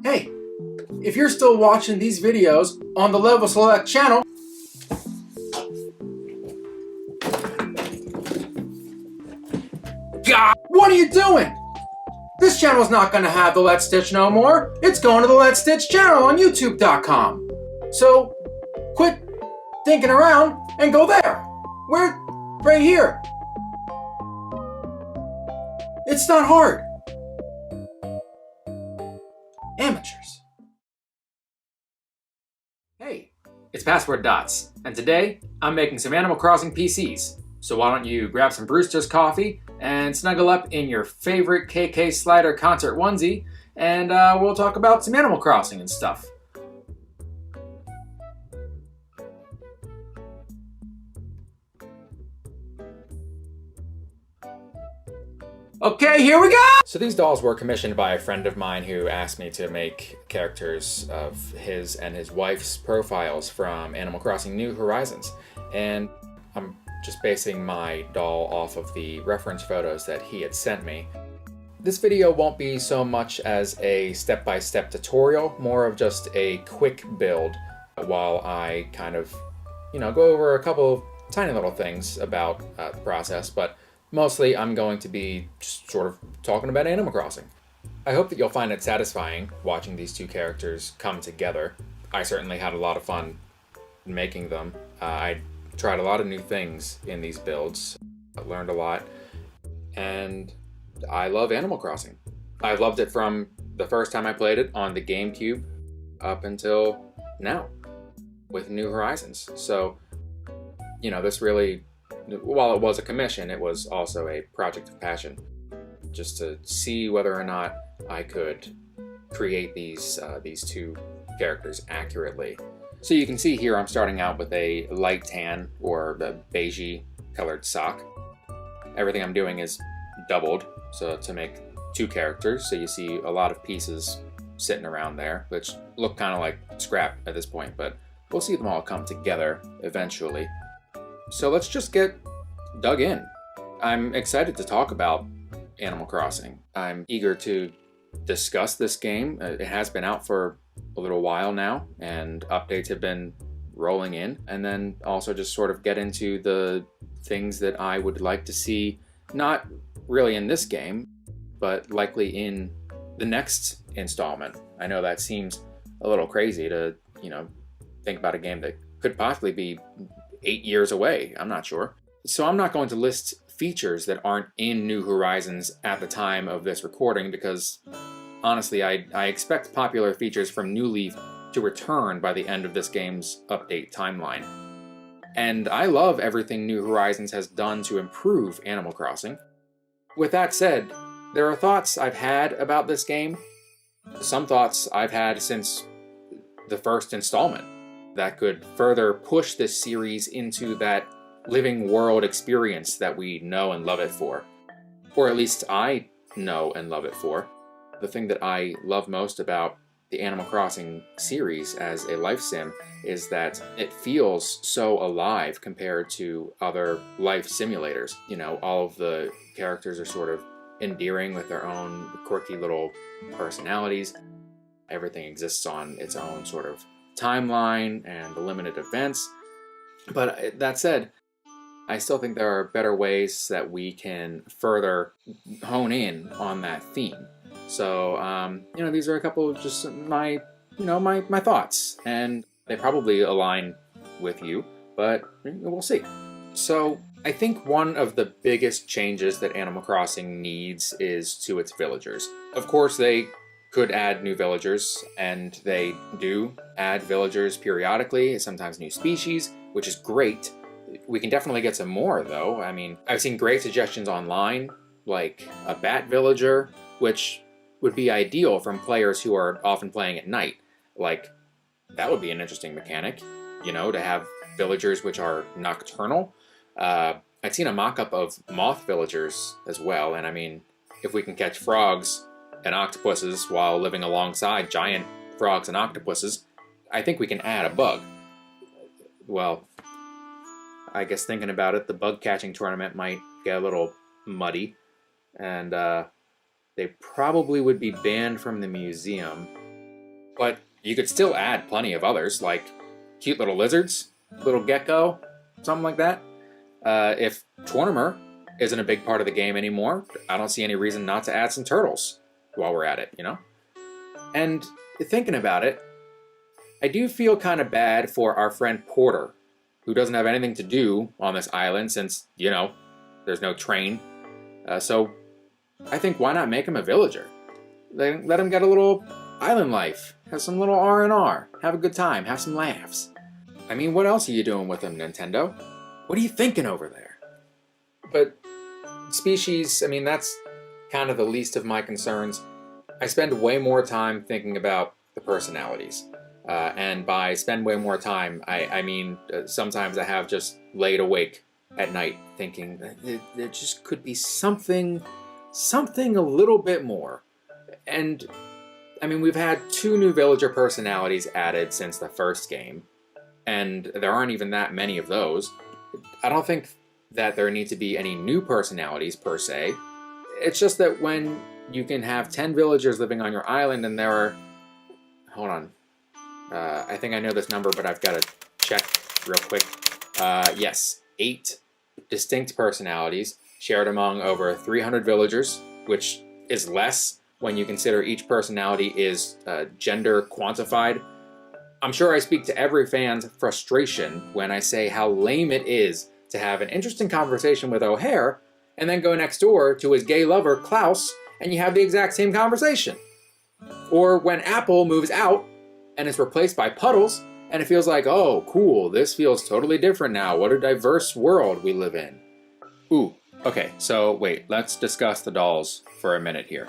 Hey, if you're still watching these videos on the Level Select channel, God, what are you doing? This channel's not gonna have the Let's Stitch no more. It's going to the Let's Stitch channel on YouTube.com. So, quit thinking around and go there. We're right here. It's not hard. Amateurs. Hey, it's Password Dots, and today I'm making some Animal Crossing PCs. So why don't you grab some Brewster's coffee and snuggle up in your favorite KK Slider concert onesie, and we'll talk about some Animal Crossing and stuff. Okay, here we go! So these dolls were commissioned by a friend of mine who asked me to make characters of his and his wife's profiles from Animal Crossing New Horizons. And I'm just basing my doll off of the reference photos that he had sent me. This video won't be so much as a step-by-step tutorial, more of just a quick build while I kind of, go over a couple of tiny little things about the process, but mostly I'm going to be just sort of talking about Animal Crossing. I hope that you'll find it satisfying watching these two characters come together. I certainly had a lot of fun making them. I tried a lot of new things in these builds. I learned a lot, and I love Animal Crossing. I loved it from the first time I played it on the GameCube up until now with New Horizons. So, this really, while it was a commission, it was also a project of passion, just to see whether or not I could create these two characters accurately. So you can see here I'm starting out with a light tan or the beigey colored sock. Everything I'm doing is doubled, so to make two characters. So you see a lot of pieces sitting around there, which look kind of like scrap at this point, but we'll see them all come together eventually. So let's just get dug in. I'm excited to talk about Animal Crossing. I'm eager to discuss this game. It has been out for a little while now, and updates have been rolling in, and then also just sort of get into the things that I would like to see, not really in this game, but likely in the next installment. I know that seems a little crazy to, think about a game that could possibly be 8 years away. I'm not sure. So I'm not going to list features that aren't in New Horizons at the time of this recording, because honestly, I expect popular features from New Leaf to return by the end of this game's update timeline. And I love everything New Horizons has done to improve Animal Crossing. With that said, there are thoughts I've had about this game, some thoughts I've had since the first installment, that could further push this series into that living world experience that we know and love it for. Or at least I know and love it for. The thing that I love most about the Animal Crossing series as a life sim is that it feels so alive compared to other life simulators. All of the characters are sort of endearing with their own quirky little personalities. Everything exists on its own sort of timeline and the limited events. But that said, I still think there are better ways that we can further hone in on that theme. So, these are a couple of just my thoughts, and they probably align with you, but we'll see. So, I think one of the biggest changes that Animal Crossing needs is to its villagers. Of course, they could add new villagers, and they do add villagers periodically, sometimes new species, which is great. We can definitely get some more, though. I mean, I've seen great suggestions online, like a bat villager, which would be ideal from players who are often playing at night. Like, that would be an interesting mechanic, to have villagers which are nocturnal. I'd seen a mock-up of moth villagers as well, and I mean, if we can catch frogs and octopuses while living alongside giant frogs and octopuses, I think we can add a bug. Well, I guess thinking about it, the bug catching tournament might get a little muddy, and they probably would be banned from the museum. But you could still add plenty of others, like cute little lizards, little gecko, something like that. If Tortimer isn't a big part of the game anymore, I don't see any reason not to add some turtles while we're at it, you know? And thinking about it, I do feel kind of bad for our friend Porter, who doesn't have anything to do on this island since, you know, there's no train. So I think why not make him a villager? Let him get a little island life, have some little R&R, have a good time, have some laughs. I mean, what else are you doing with him, Nintendo? What are you thinking over there? But species, I mean, that's kind of the least of my concerns. I spend way more time thinking about the personalities. And by spend way more time, I mean sometimes I have just laid awake at night thinking there just could be something a little bit more. And I mean, we've had 2 new villager personalities added since the first game, and there aren't even that many of those. I don't think that there need to be any new personalities per se. It's just that when you can have 10 villagers living on your island and there are... Hold on. I think I know this number, but I've got to check real quick. Yes, 8 distinct personalities shared among over 300 villagers, which is less when you consider each personality is gender quantified. I'm sure I speak to every fan's frustration when I say how lame it is to have an interesting conversation with O'Hare and then go next door to his gay lover, Klaus, and you have the exact same conversation. Or when Apple moves out and is replaced by Puddles, and it feels like, oh, cool, this feels totally different now. What a diverse world we live in. Ooh, okay, so wait, let's discuss the dolls for a minute here.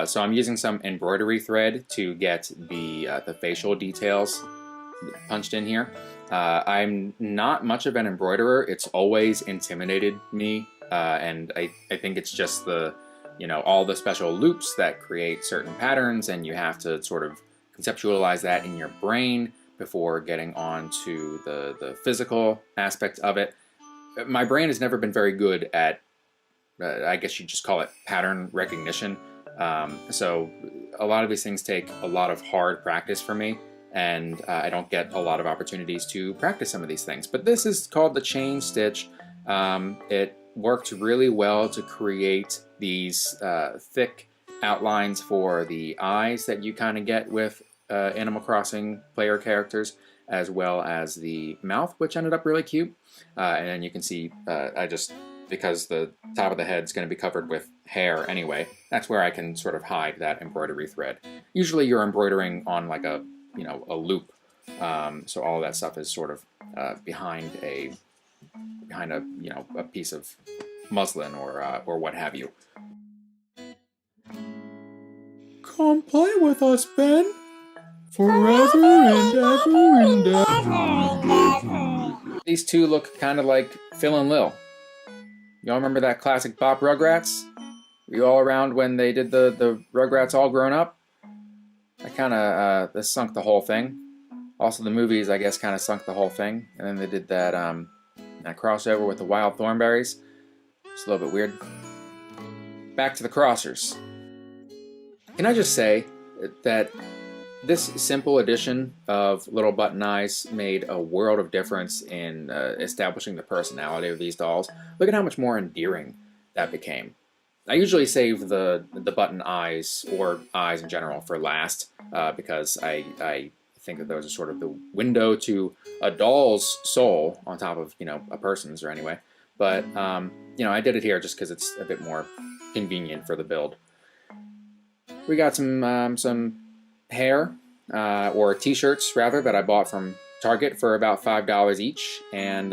So I'm using some embroidery thread to get the facial details punched in here. I'm not much of an embroiderer. It's always intimidated me, and I think it's just the, you know, all the special loops that create certain patterns, and you have to sort of conceptualize that in your brain before getting on to the physical aspect of it. My brain has never been very good at, I guess you'd just call it pattern recognition. So a lot of these things take a lot of hard practice for me, and I don't get a lot of opportunities to practice some of these things. But this is called the chain stitch. It worked really well to create these thick outlines for the eyes that you kind of get with Animal Crossing player characters, as well as the mouth, which ended up really cute. And then you can see, because the top of the head is going to be covered with hair anyway, that's where I can sort of hide that embroidery thread. Usually you're embroidering on like a loop, so all of that stuff is sort of behind a piece of muslin or what have you. Come play with us, Ben. Forever and ever and ever. These two look kind of like Phil and Lil. Y'all remember that classic Bop Rugrats? Were you all around when they did the Rugrats All Grown Up? I kind of, this sunk the whole thing. Also the movies, I guess, kind of sunk the whole thing. And then they did that crossover with the Wild Thornberries. It's a little bit weird. Back to the Crossers. Can I just say that this simple addition of little button eyes made a world of difference in establishing the personality of these dolls. Look at how much more endearing that became. I usually save the button eyes, or eyes in general, for last, because I think that those are sort of the window to a doll's soul on top of, a person's, or anyway. But, I did it here just because it's a bit more convenient for the build. We got some hair, or t-shirts rather, that I bought from Target for about $5 each, and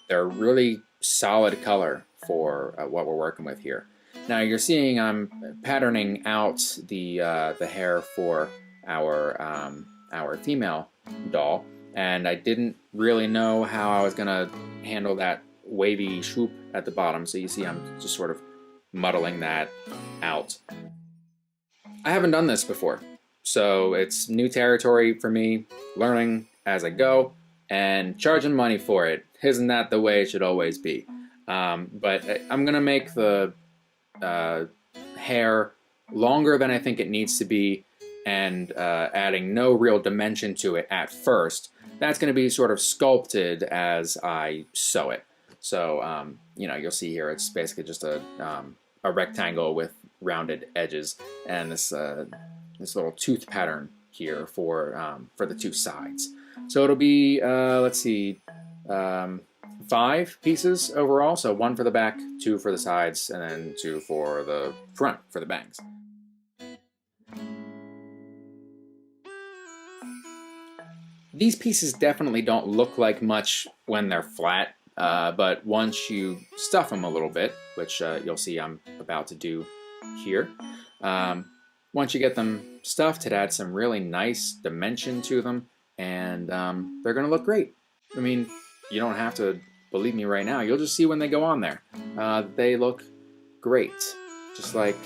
they're really solid color for what we're working with here. Now you're seeing I'm patterning out the hair for our female doll, and I didn't really know how I was gonna handle that wavy swoop at the bottom, so you see I'm just sort of muddling that out. I haven't done this before, so it's new territory for me, learning as I go, and charging money for it. Isn't that the way it should always be? But I'm gonna make the hair longer than I think it needs to be, and adding no real dimension to it at first. That's going to be sort of sculpted as I sew it. So, you'll see here it's basically just a rectangle with rounded edges and this little tooth pattern here for the two sides. So it'll be, let's see, 5 pieces overall. So 1 for the back, 2 for the sides, and then 2 for the front for the bangs. These pieces definitely don't look like much when they're flat, but once you stuff them a little bit, which you'll see I'm about to do here, once you get them stuffed, it adds some really nice dimension to them, and they're going to look great. I mean, you don't have to believe me right now. You'll just see when they go on there. They look great, just like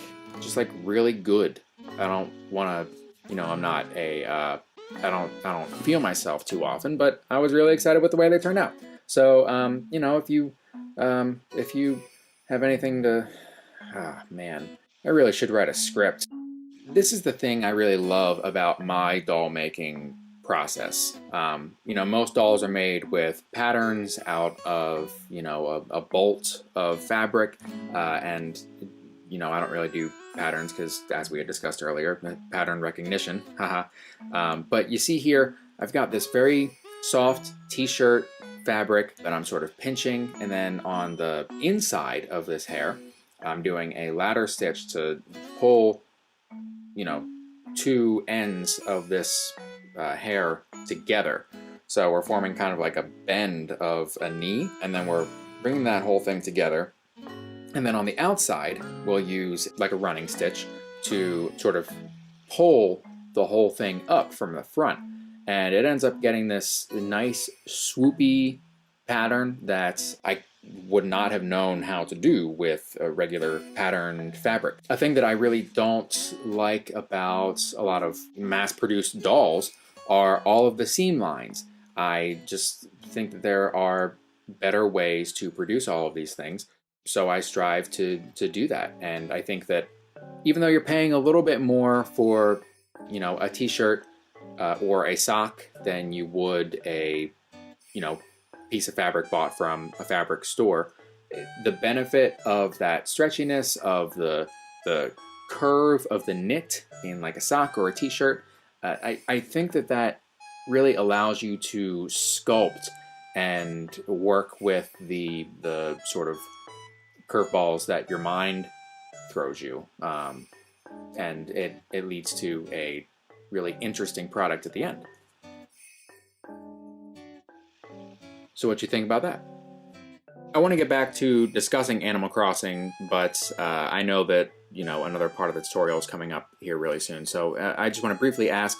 really good. I don't want to, I'm not a I don't feel myself too often, but I was really excited with the way they turned out. So, if you have anything to, man, I really should write a script. This is the thing I really love about my doll making process. Most dolls are made with patterns out of, a bolt of fabric, and I don't really do patterns because, as we had discussed earlier, pattern recognition, haha. But you see here, I've got this very soft t-shirt fabric that I'm sort of pinching, and then on the inside of this hair, I'm doing a ladder stitch to pull, 2 ends of this hair together. So we're forming kind of like a bend of a knee, and then we're bringing that whole thing together. And then on the outside, we'll use like a running stitch to sort of pull the whole thing up from the front. And it ends up getting this nice swoopy pattern that I would not have known how to do with a regular patterned fabric. A thing that I really don't like about a lot of mass-produced dolls are all of the seam lines. I just think that there are better ways to produce all of these things. So I strive to do that. And I think that even though you're paying a little bit more for, a t-shirt or a sock than you would a, piece of fabric bought from a fabric store, the benefit of that stretchiness, of the curve of the knit in like a sock or a t-shirt, I think that really allows you to sculpt and work with the sort of curveballs that your mind throws you, and it leads to a really interesting product at the end. So what you think about that? I want to get back to discussing Animal Crossing, but I know that another part of the tutorial is coming up here really soon. So I just want to briefly ask,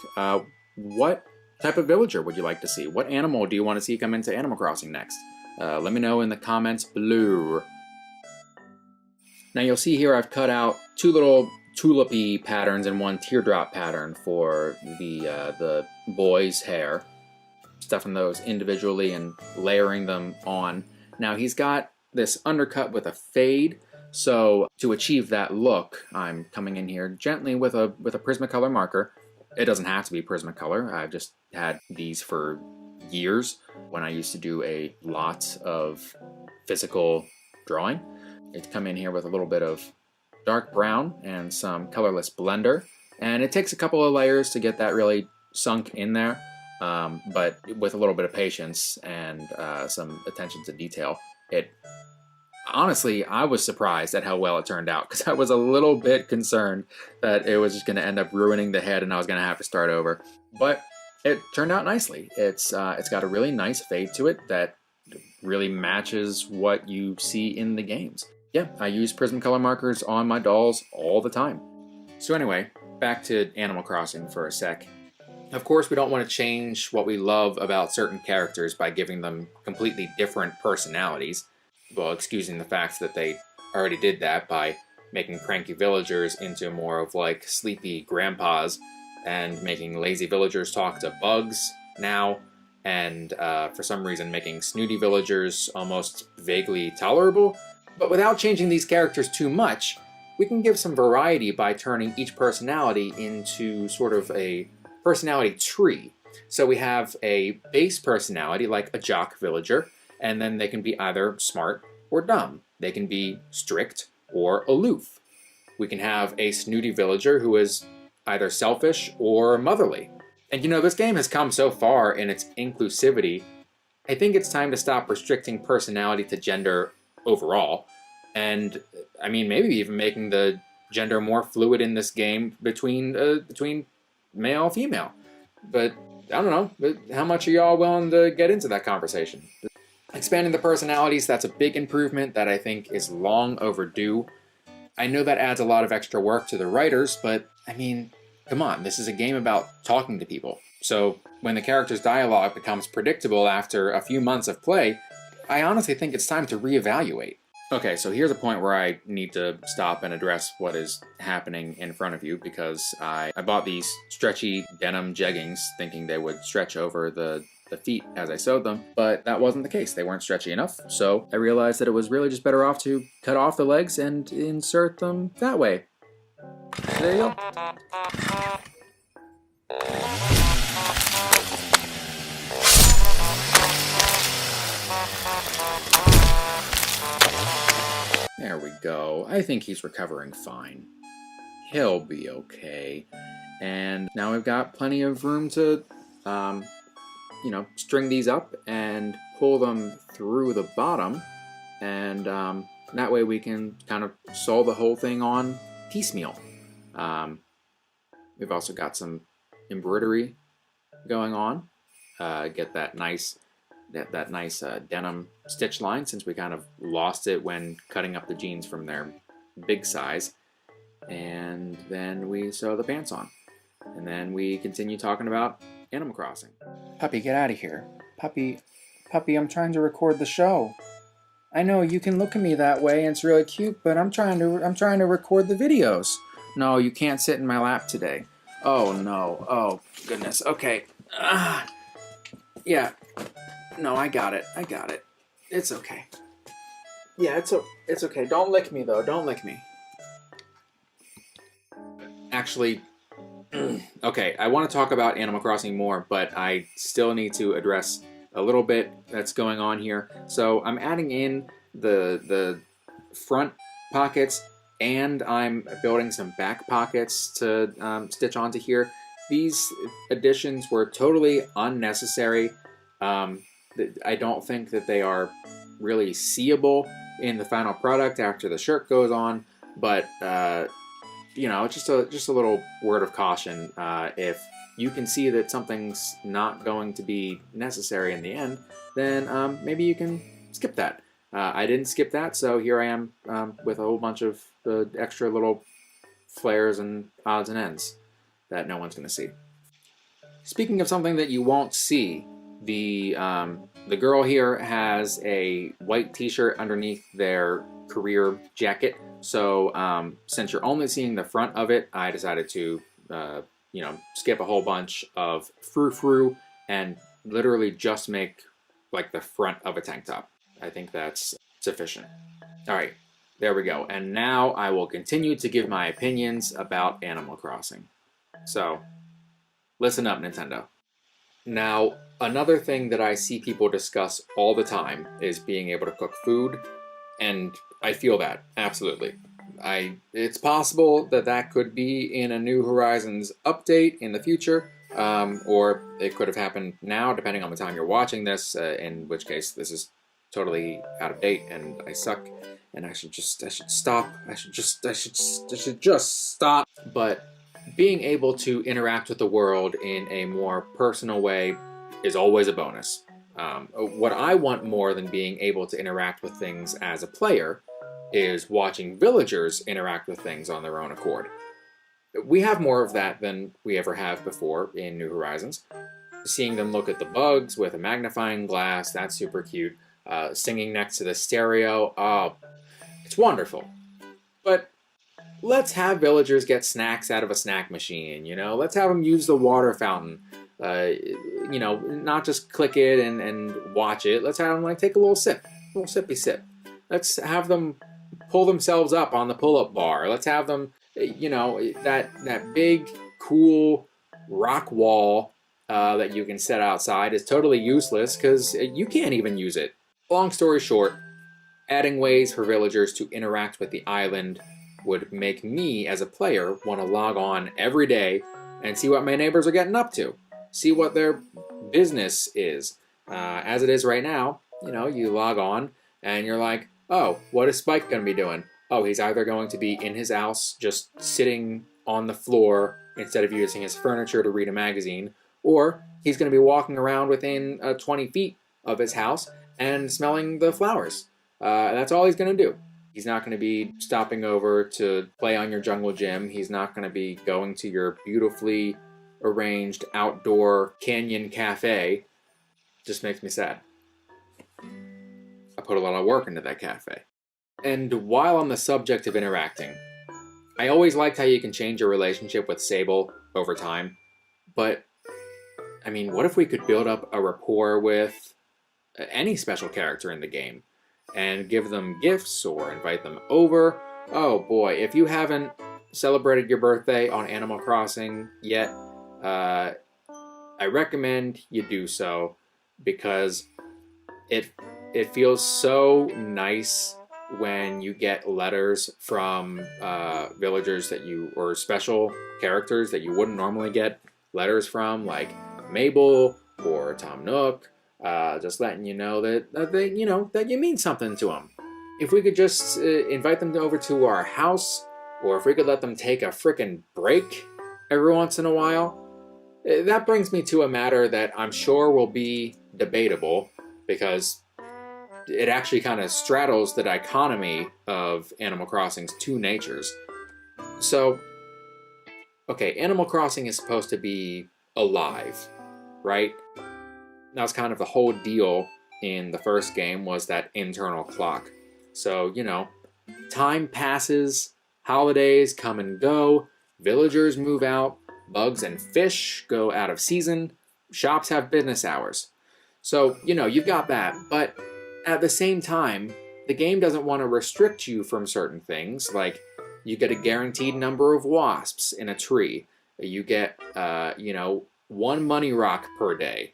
what type of villager would you like to see? What animal do you want to see come into Animal Crossing next? Let me know in the comments below. Now you'll see here I've cut out 2 little tulipy patterns and 1 teardrop pattern for the boy's hair, stuffing those individually and layering them on. Now he's got this undercut with a fade, so to achieve that look, I'm coming in here gently with a Prismacolor marker. It doesn't have to be Prismacolor. I've just had these for years when I used to do a lot of physical drawing. It's come in here with a little bit of dark brown and some colorless blender, and it takes a couple of layers to get that really sunk in there, but with a little bit of patience and some attention to detail, honestly, I was surprised at how well it turned out, because I was a little bit concerned that it was just going to end up ruining the head and I was going to have to start over. But it turned out nicely. It's got a really nice fade to it that really matches what you see in the games. Yeah, I use Prismacolor markers on my dolls all the time. So anyway, back to Animal Crossing for a sec. Of course, we don't want to change what we love about certain characters by giving them completely different personalities. Well, excusing the fact that they already did that by making cranky villagers into more of like sleepy grandpas, and making lazy villagers talk to bugs now, and for some reason making snooty villagers almost vaguely tolerable. But without changing these characters too much, we can give some variety by turning each personality into sort of a personality tree. So we have a base personality like a jock villager, and then they can be either smart or dumb. They can be strict or aloof. We can have a snooty villager who is either selfish or motherly. And you know, this game has come so far in its inclusivity, I think it's time to stop restricting personality to gender overall. And I mean, maybe even making the gender more fluid in this game between male and female. But I don't know, but how much are y'all willing to get into that conversation? Expanding the personalities, that's a big improvement that I think is long overdue. I know that adds a lot of extra work to the writers, but I mean, come on, this is a game about talking to people. So when the character's dialogue becomes predictable after a few months of play, I honestly think it's time to reevaluate. Okay, so here's a point where I need to stop and address what is happening in front of you, because I bought these stretchy denim jeggings thinking they would stretch over the feet as I sewed them, but that wasn't the case. They weren't stretchy enough, so I realized that it was really just better off to cut off the legs and insert them that way. There you go. There we go. I think he's recovering fine. He'll be okay. And now we've got plenty of room to, string these up and pull them through the bottom. And that way we can kind of sew the whole thing on piecemeal. We've also got some embroidery going on. Get that nice denim stitch line, since we kind of lost it when cutting up the jeans from their big size. And then we sew the pants on. And then we continue talking about Animal Crossing. Puppy, get out of here. Puppy, I'm trying to record the show. I know you can look at me that way and it's really cute, but I'm trying to record the videos. No, you can't sit in my lap today. Oh no. Oh goodness. Okay. Yeah. No, I got it. It's okay. Yeah, it's okay. Don't lick me though. Don't lick me. Actually, okay, I want to talk about Animal Crossing more, but I still need to address a little bit that's going on here. So I'm adding in the front pockets, and I'm building some back pockets to stitch onto here. These additions were totally unnecessary. I don't think that they are really seeable in the final product after the shirt goes on, but just a little word of caution. If you can see that something's not going to be necessary in the end, then maybe you can skip that. I didn't skip that, so here I am with a whole bunch of the extra little flares and odds and ends that no one's going to see. Speaking of something that you won't see, the girl here has a white t-shirt underneath their career jacket. So since you're only seeing the front of it, I decided to skip a whole bunch of frou-frou and literally just make like the front of a tank top. I think that's sufficient. All right, there we go. And now I will continue to give my opinions about Animal Crossing. So listen up, Nintendo. Now, another thing that I see people discuss all the time is being able to cook food, and I feel that, absolutely. It's possible that could be in a New Horizons update in the future, or it could have happened now, depending on the time you're watching this, in which case this is totally out of date and I suck, and I should stop. I should just stop. But being able to interact with the world in a more personal way is always a bonus. What I want more than being able to interact with things as a player is watching villagers interact with things on their own accord. We have more of that than we ever have before in New Horizons. Seeing them look at the bugs with a magnifying glass, that's super cute. Singing next to the stereo, oh, it's wonderful. But let's have villagers get snacks out of a snack machine, Let's have them use the water fountain. Not just click it and watch it. Let's have them take a little sippy sip. Let's have them pull themselves up on the pull-up bar. Let's have them, you know, that big, cool rock wall that you can set outside is totally useless because you can't even use it. Long story short, adding ways for villagers to interact with the island would make me, as a player, want to log on every day and see what my neighbors are getting up to. See what their business is. As it is right now, you know, you log on and you're like, oh, what is Spike going to be doing? Oh, he's either going to be in his house just sitting on the floor instead of using his furniture to read a magazine, or he's going to be walking around within 20 feet of his house and smelling the flowers. That's all he's going to do. He's not going to be stopping over to play on your jungle gym. He's not going to be going to your beautifully arranged outdoor canyon cafe. Just makes me sad. I put a lot of work into that cafe. And while on the subject of interacting, I always liked how you can change your relationship with Sable over time. But, I mean, what if we could build up a rapport with any special character in the game and give them gifts or invite them over? Oh boy, if you haven't celebrated your birthday on Animal Crossing yet, I recommend you do so, because it feels so nice when you get letters from villagers that you, or special characters that you wouldn't normally get letters from, like Mabel or Tom Nook, just letting you know that they, you know, that you mean something to them. If we could just invite them over to our house, or if we could let them take a frickin' break every once in a while. That brings me to a matter that I'm sure will be debatable, because it actually kind of straddles the dichotomy of Animal Crossing's two natures. So, okay, Animal Crossing is supposed to be alive, right? That's kind of the whole deal in the first game, was that internal clock. So, you know, time passes, holidays come and go, villagers move out, bugs and fish go out of season, shops have business hours. So, you know, you've got that, but at the same time, the game doesn't want to restrict you from certain things, like you get a guaranteed number of wasps in a tree, you get, you know, 1 money rock per day.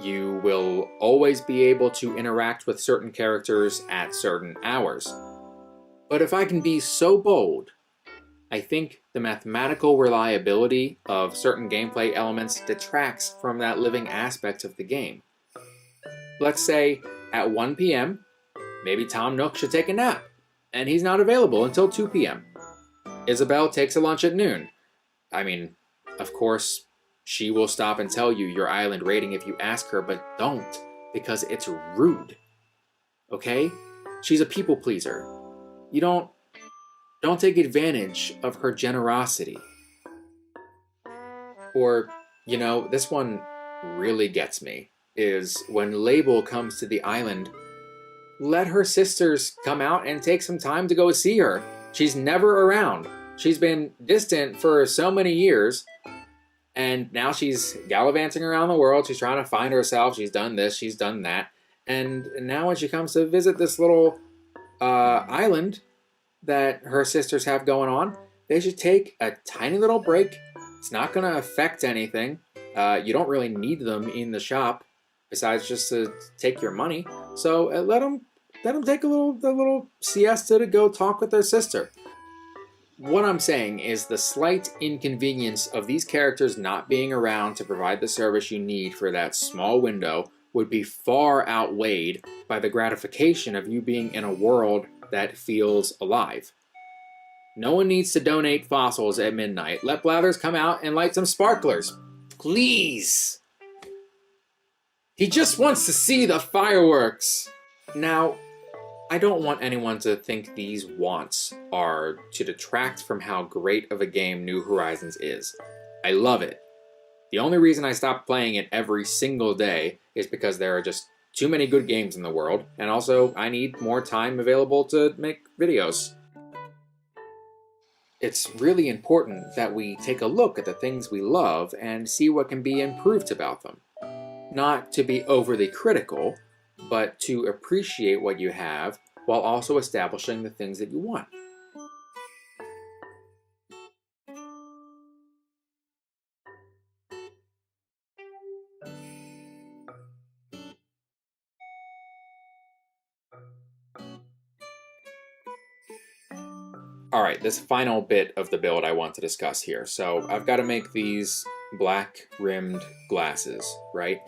You will always be able to interact with certain characters at certain hours. But if I can be so bold, I think the mathematical reliability of certain gameplay elements detracts from that living aspect of the game. Let's say at 1 p.m., maybe Tom Nook should take a nap, and he's not available until 2 p.m. Isabelle takes a lunch at noon. I mean, of course, she will stop and tell you your island rating if you ask her, but don't, because it's rude. Okay? She's a people pleaser. You don't take advantage of her generosity. Or, you know, this one really gets me, is when Label comes to the island, let her sisters come out and take some time to go see her. She's never around. She's been distant for so many years, and now she's gallivanting around the world. She's trying to find herself. She's done this, she's done that. And now when she comes to visit this little island that her sisters have going on, they should take a tiny little break. It's not going to affect anything. You don't really need them in the shop, besides just to take your money. So let them take a little siesta to go talk with their sister. What I'm saying is the slight inconvenience of these characters not being around to provide the service you need for that small window would be far outweighed by the gratification of you being in a world that feels alive. No one needs to donate fossils at midnight. Let Blathers come out and light some sparklers. Please! He just wants to see the fireworks! Now, I don't want anyone to think these wants are to detract from how great of a game New Horizons is. I love it. The only reason I stopped playing it every single day is because there are just too many good games in the world, and also I need more time available to make videos. It's really important that we take a look at the things we love and see what can be improved about them. Not to be overly critical, but to appreciate what you have while also establishing the things that you want. All right, this final bit of the build I want to discuss here. So I've got to make these black rimmed glasses, right?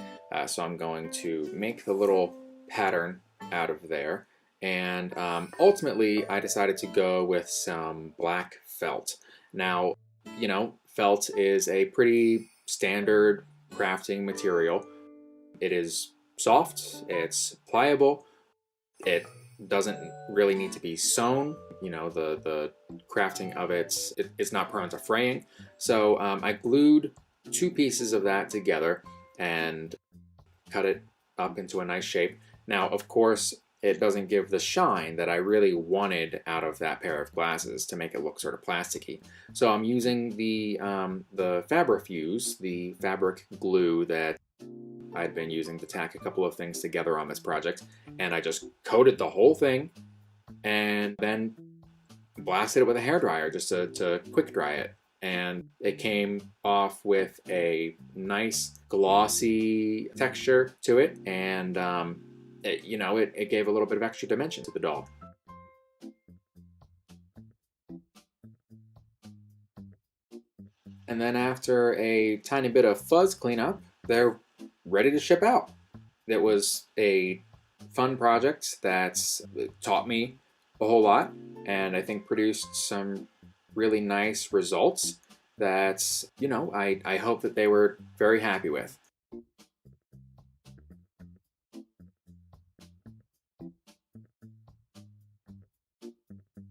So I'm going to make the little pattern out of there. And ultimately, I decided to go with some black felt. Now, you know, felt is a pretty standard crafting material. It is soft, it's pliable, it doesn't really need to be sewn. You know, the crafting of it's not prone to fraying. So I glued 2 pieces of that together and cut it up into a nice shape. Now, of course, it doesn't give the shine that I really wanted out of that pair of glasses to make it look sort of plasticky. So I'm using the Fabrifuse, the fabric glue that I'd been using to tack a couple of things together on this project, and I just coated the whole thing and then blasted it with a hairdryer just to quick dry it. And it came off with a nice glossy texture to it, and it gave a little bit of extra dimension to the doll. And then after a tiny bit of fuzz cleanup, they're ready to ship out. It was a fun project that's taught me a whole lot, and I think produced some really nice results that, you know, I hope that they were very happy with.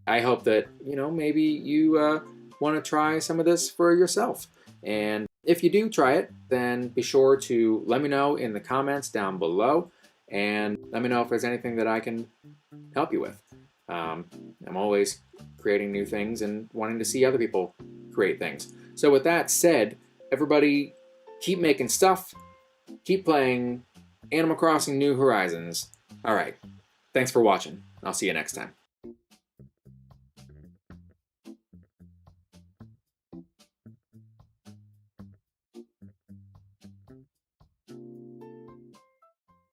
I hope that, you know, maybe you want to try some of this for yourself. And if you do try it, then be sure to let me know in the comments down below, and let me know if there's anything that I can help you with. I'm always creating new things and wanting to see other people create things. So with that said, everybody keep making stuff, keep playing Animal Crossing New Horizons. All right, thanks for watching. I'll see you next time.